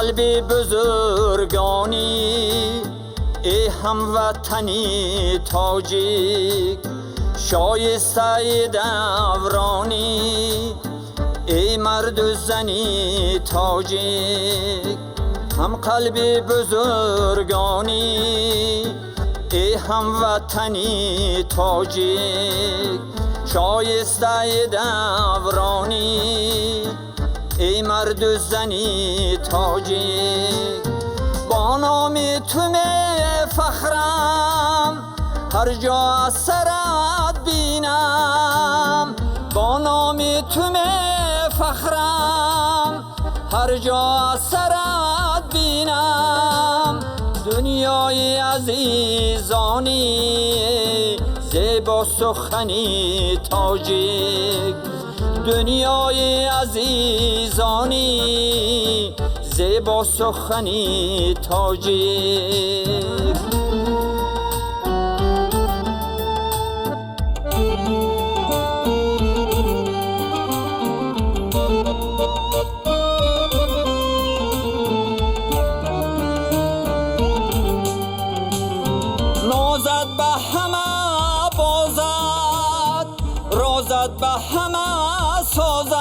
قلب بزرگانی ای هموطنی تاجیک، شایسته دورانی ای مرد و زنی تاجیک. هم قلب بزرگانی ای هموطنی تاجیک، شایسته دورانی ای مرد و زنی تاجیک. با نام تو فخرم هر جا از سرت بینم، با نام تو فخرم هر جا از سرت بینم. دنیای عزیزانی زیبا سخنی تاجیک، دنیای عزیزانی زیبا سخنی تاجیک. نازد به همه بازد، رازد به همه سازد،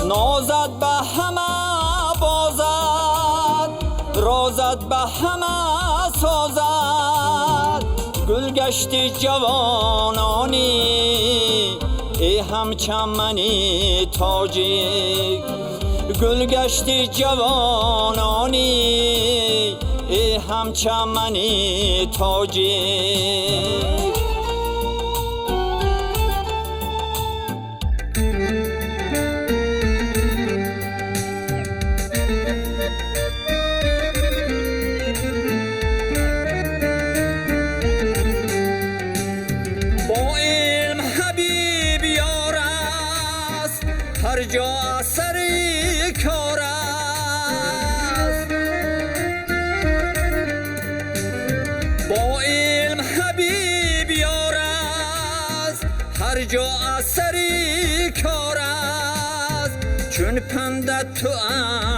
نازد به همه بازد، رازد به همه سازد. گل گشت جوانانی ای هم چمنی تاجیک، گل گشت جوانانی ای هم چمنی تاجیک. با علم حبیب یار است، هر جا اثر کار است. با علم حبیب یار است، هر جا اثر کار است. چون پندت تو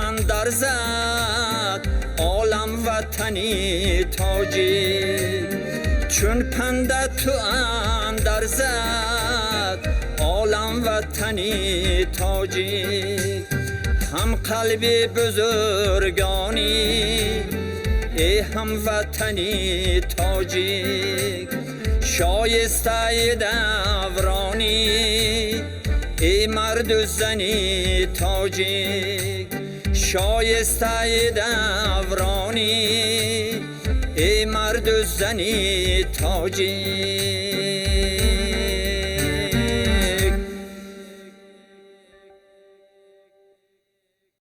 اندرزد عالم وطنی تاجیک، چون پندت تو اندرزد عالم وطنی تاجیک. هم قلب بزرگانی ای هم وطنی تاجیک، شایسته دورانی ای مرد و زنی تاجیک، شایسته دورانی ای مرد و زنی تاجیک.